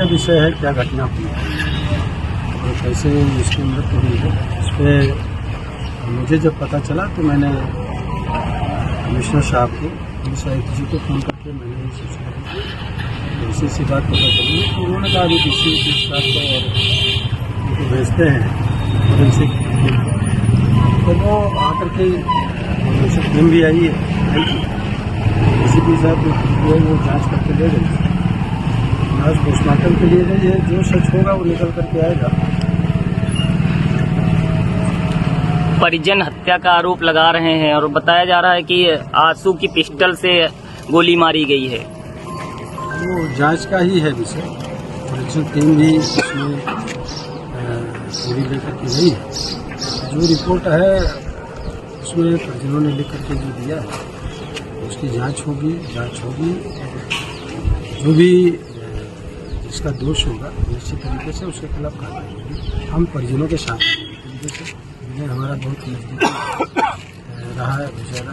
विषय है, क्या घटना हुई और कैसे इसकी मृत्यु हुई है। इस पर मुझे जब पता चला तो मैंने कमिश्नर साहब को, पुलिस आयुक्त जी को फ़ोन करके मैंने ये सूचना दी। तो इसी सी बात पता चली तो उन्होंने कहा अभी किसी बात को और उनको भेजते हैं और इनसे तो वो आकर के उनसे टीम भी आई है, किसी भी साथ वो जांच करके ले गई। आज पोस्टमार्टम के लिए गई है, जो सच होगा वो निकल करके आएगा। परिजन हत्या का आरोप लगा रहे हैं और बताया जा रहा है कि आंसू की पिस्टल से गोली मारी गई है। वो जांच का ही है विषय। फॉरेंसिक टीम भी इसमें गोली लेकर के गई है। जो रिपोर्ट है उसमें परिजनों ने लिख करके जो दिया है उसकी जांच होगी। जो भी जिसका दोष होगा निश्चित तरीके से उसके खिलाफ कार्रवाई होगी। हम परिजनों के साथ तरीके से जिन्हें हमारा बहुत नजदीक रहा है बेचारा,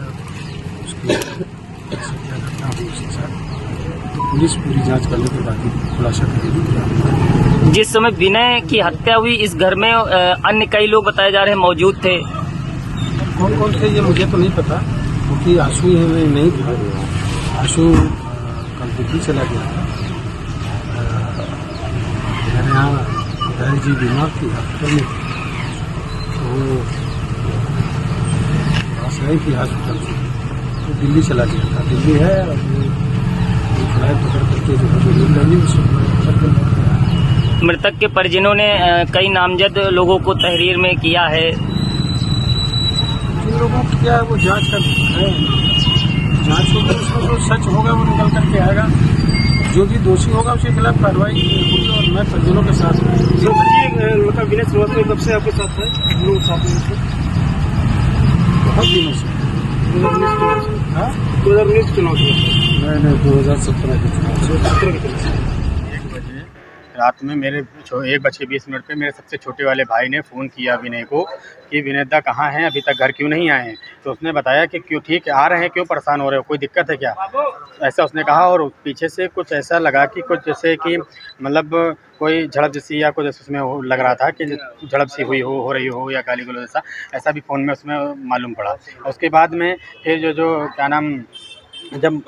उसकी क्या घटना हुई उसके साथ, तो पुलिस पूरी जांच करने के बाद ही खुलासा करेगी। जिस समय विनय की हत्या हुई इस घर में अन्य कई लोग बताए जा रहे हैं मौजूद थे। कौन कौन थे ये मुझे तो नहीं पता, क्योंकि आंसू ही नहीं था। आंसू कल दिल्ली चला गया था। मेरे यहाँ दादाजी जी बीमार थी, हॉस्पिटल में तो वो पास रही थी हॉस्पिटल से, तो दिल्ली चला गया था। दिल्ली है और फ्लाइट पकड़ करके जो है दिल्ली लगी उसको। मृतक के परिजनों ने कई नामजद लोगों को तहरीर में किया है। जिन लोगों को क्या है वो जांच कर है, जांच होगी उसमें जो सच होगा वो निकल करके आएगा। जो भी दोषी होगा उसके खिलाफ कार्रवाई होगी और मैं परिजनों के साथ हूँ। मतलब विनय श्रीवास्तव कब से आपके साथ है? लोग साथ में बहुत दिनों से। 2019 चुनाव से नहीं 2017 के चुनाव से। रात में मेरे 1:20 पे मेरे सबसे छोटे वाले भाई ने फ़ोन किया विनय को कि विनय दा कहाँ हैं, अभी तक घर क्यों नहीं आए हैं। तो उसने बताया कि क्यों ठीक है आ रहे हैं, क्यों परेशान हो रहे हो, कोई दिक्कत है क्या, ऐसा उसने कहा। और पीछे से कुछ ऐसा लगा कि कुछ जैसे कि मतलब कोई झड़प जैसी या कुछ उसमें लग रहा था कि झड़प सी हुई हो रही हो या गाली गलौज जैसा, ऐसा भी फ़ोन में उसमें मालूम पड़ा। उसके बाद में फिर जो क्या नाम, जब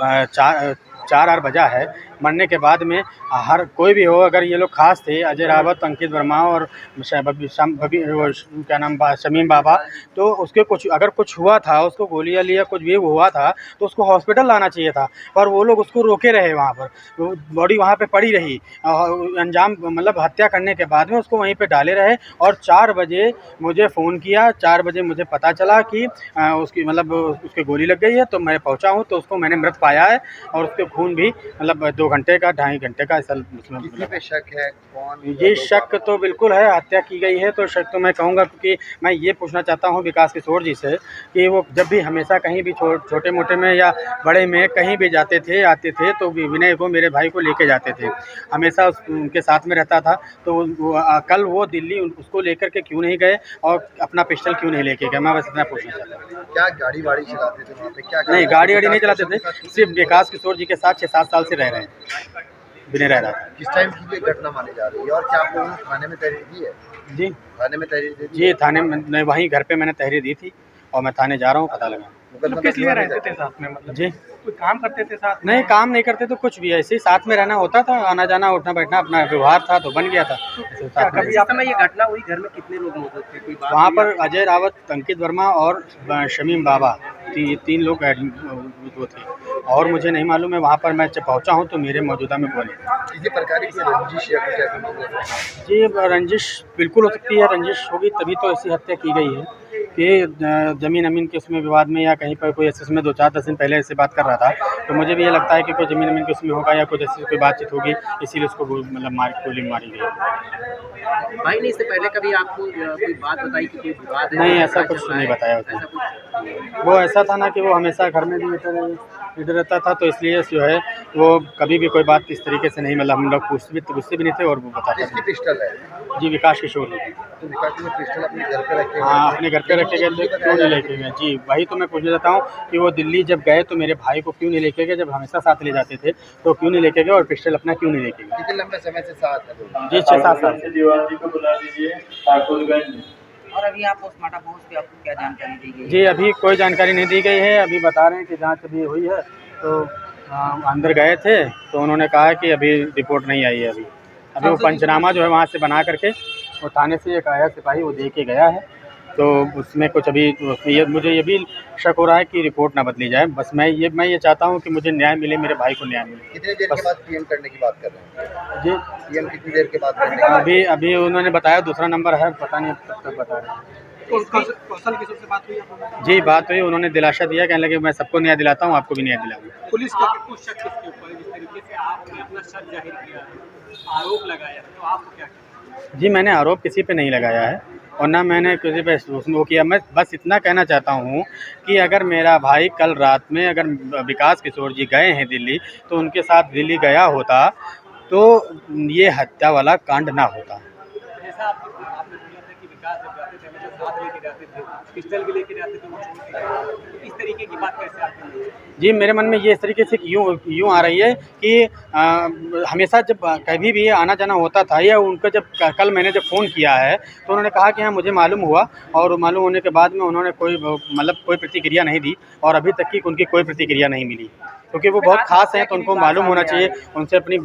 4 बजा है, मरने के बाद में हर कोई भी हो, अगर ये लोग खास थे अजय रावत, अंकित वर्मा और क्या नाम शमीम बाबा, तो उसके कुछ अगर कुछ हुआ था, उसको गोलियां लिया कुछ भी हुआ था तो उसको हॉस्पिटल लाना चाहिए था। और वो लोग उसको रोके रहे, वहाँ पर बॉडी वहाँ पे पड़ी रही। अंजाम मतलब हत्या करने के बाद में उसको वहीं पे डाले रहे। और 4 बजे मुझे फ़ोन किया, 4 बजे मुझे पता चला कि उसकी मतलब उसकी गोली लग गई है। तो मैं पहुँचा हूँ तो उसको मैंने मृत पाया है और उसके खून भी मतलब 2 घंटे का 2.5 घंटे का ऐसा उसमें किसी पे शक है? कौन ये शक तो बिल्कुल है, हत्या की गई है तो शक तो मैं कहूँगा। क्योंकि मैं ये पूछना चाहता हूँ विकास किशोर जी से कि वो जब भी हमेशा कहीं भी छोटे मोटे में या बड़े में कहीं भी जाते थे आते थे तो विनय को, मेरे भाई को लेके जाते थे, हमेशा उनके साथ में रहता था। तो कल वो दिल्ली उसको लेकर के क्यों नहीं गए और अपना पिस्टल क्यों नहीं लेके गए, मैं बस इतना पूछना चाहता हूँ। क्या गाड़ी वाड़ी चलाते थे वहाँ पे? क्या नहीं गाड़ी वाड़ी नहीं चलाते थे, सिर्फ विकास किशोर जी के साथ 6-7 साल से रह रहे हैं, विनय रह रहा है। किस टाइम की ये घटना मानी जा रही है और क्या आप लोगों ने थाने में तहरीर दी है? जी थाने में तहरीर दी? जी थाने में, वहीं घर पे मैंने तहरीर दी थी और मैं थाने जा रहा हूँ, पता लगा। मुकदमा किस लिए दर्ज रहते होने थे साथ में? मतलब जी कोई काम करते थे साथ में? नहीं काम नहीं करते तो कुछ भी ऐसे ही साथ में रहना होता था, आना जाना उठना बैठना अपना व्यवहार था तो बन गया था। क्या कभी आप समय ये घटना हुई घर में कितने लोग मौजूद थे? कोई बात वहाँ हुई पर अजय रावत, अंकित वर्मा और शमीम बाबा, ये 3 लोग वो थे और मुझे नहीं मालूम है। वहाँ पर मैं जब पहुँचा हूँ तो मेरे मौजूदा में बोले किसी प्रकार की रंजिश या कुछ ऐसा नहीं है? जी रंजिश बिल्कुल हो सकती है, रंजिश होगी तभी तो ऐसी हत्या की गई है कि ज़मीन अमीन के उसमें विवाद में या कहीं पर कोई ऐसे उसमें 2-4 दिन पहले ऐसे बात कर रहा था। तो मुझे भी ये लगता है कि कोई ज़मीन अमीन के उसमें होगा या कुछ ऐसी कोई बातचीत होगी, इसीलिए उसको मतलब गोली मारी गई। भाई ने इससे पहले कभी आपको कोई बात बताई कि कोई विवाद है? नहीं ऐसा कुछ नहीं बताया उसने। वो ऐसा था ना कि वो हमेशा घर में भी रहते रहे, इधर रहता था, तो इसलिए जो है वो कभी भी कोई बात इस तरीके से नहीं, मतलब हम लोग पूछते भी नहीं थे और वो बताते किसकी थे। पिस्टल है? जी विकास किशोर जी। तो विकास जी ने पिस्टल अपने घर पे रखे हुए हाँ थे। अपने घर पे रखे गए थे, क्यों नहीं लेके गए? जी वही तो मैं पूछना चाहता हूँ कि वो दिल्ली जब गए तो मेरे भाई को क्यों नहीं लेके गए? जब हमेशा साथ ले जाते थे तो क्यों नहीं लेके गए, और पिस्टल अपना क्यों नहीं लेके गए? कितने लंबे समय से साथ है लोग? जी 6-7 साल से। और अभी आप पोस्टमार्टम हाउस पे आपको क्या जानकारी दी गई? जी अभी कोई जानकारी नहीं दी गई है, अभी बता रहे हैं कि जांच अभी हुई है, तो अंदर गए थे तो उन्होंने कहा कि अभी रिपोर्ट नहीं आई है। अभी वो पंचनामा जो है वहाँ से बना करके वो थाने से एक आया सिपाही, वो दे के गया है, तो उसमें कुछ अभी मुझे ये भी शक हो रहा है कि रिपोर्ट ना बदली जाए। बस मैं ये चाहता हूँ कि मुझे न्याय मिले, मेरे भाई को न्याय मिले। कितनी देर के बाद पीएम करने की बात कर रहे हैं? जी पीएम कितनी देर के बाद करने की बात? अभी उन्होंने बताया दूसरा नंबर है, पता नहीं कब तक बता रहे हैं। कौशल किशोर से बात हुई आपको? जी बात हुई, उन्होंने दिलासा दिया, कहने लगे मैं सबको न्याय दिलाता हूँ, आपको भी न्याय दिलाऊंगा। पुलिस का कुछ शक किसके ऊपर है? जिस तरीके से आपने अपना शक जाहिर किया है, आरोप लगाया, तो आपको क्या कहना? जी मैंने आरोप किसी पे नहीं लगाया है और ना मैंने किसी पे वो किया। मैं बस इतना कहना चाहता हूँ कि अगर मेरा भाई कल रात में अगर विकास किशोर जी गए हैं दिल्ली, तो उनके साथ दिल्ली गया होता तो ये हत्या वाला कांड ना होता। जैसा आपने बोला था कि विकास जब जाते थे हमेशा साथ लेके जाते थे, पिस्टल भी लेके जाते थे, वो छोड़ के जाते थे। तो इस तरीके की बात कैसे आपके लिए? जी मेरे मन में ये इस तरीके से यूँ आ रही है कि हमेशा जब कभी भी आना जाना होता था, या उनका जब कल मैंने जब फ़ोन किया है तो उन्होंने कहा कि हाँ मुझे मालूम हुआ, और मालूम होने के बाद में उन्होंने कोई प्रतिक्रिया नहीं दी, और अभी तक की उनकी कोई प्रतिक्रिया नहीं मिली, क्योंकि वो बहुत खास हैं, तो उनको मालूम होना चाहिए, उनसे अपनी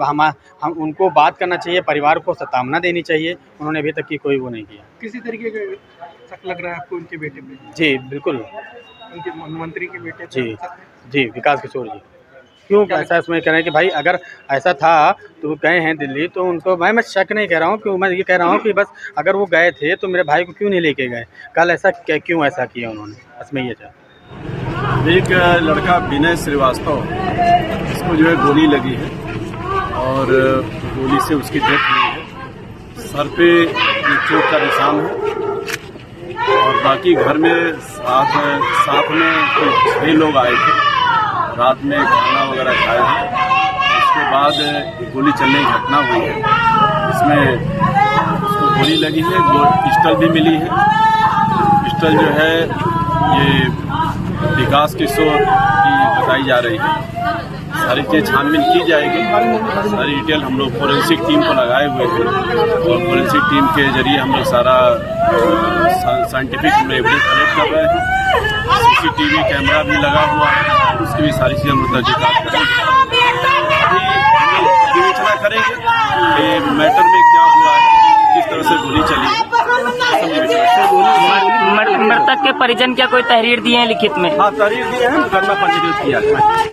हम उनको बात करना चाहिए, परिवार को सतामना देनी चाहिए। उन्होंने अभी तक की कोई वो नहीं किया। किसी तरीके का शक लग रहा है आपको उनके बेटे पे? जी बिल्कुल। उनके मंत्री के बेटे पे जी शक है? जी विकास किशोर जी। क्यों ऐसा इसमें कह रहे हैं कि भाई अगर ऐसा था तो गए हैं दिल्ली, तो उनको मैं शक नहीं कह रहा हूँ, क्यों मैं ये कह रहा हूँ कि बस अगर वो गए थे तो मेरे भाई को क्यों नहीं लेके गए? कल ऐसा क्यों ऐसा किया उन्होंने? बस मैं ये चाहता। एक लड़का विनय श्रीवास्तव, इसको जो है गोली लगी है और गोली से उसकी डेथ हुई है। सर पे चोट का निशान है और बाकी घर में साथ में 6 लोग आए थे, रात में खाना वगैरह खाए हैं। उसके बाद गोली चलने की घटना हुई है, इसमें उसको गोली लगी है, पिस्टल भी मिली है। पिस्टल जो है ये विकास किशोर की बताई जा रही है। सारी चीज़ छानबीन की जाएगी, सारी डिटेल हम लोग फोरेंसिक टीम को लगाए हुए थे और फोरेंसिक टीम के जरिए हम लोग सारा साइंटिफिक एविडेंस कलेक्ट कर रहे हैं। CCTV कैमरा भी लगा हुआ है, उसकी भी सारी चीज़ हम लोग तहकीकात करेंगे। अभी विवेचना करेंगे कि मैटर में क्या हुआ है, किस तरह से गोली चली है। मृतक के परिजन क्या कोई तहरीर दिए हैं लिखित में? हाँ तहरीर दिए हैं, मुकदमा पंजीकृत किया है।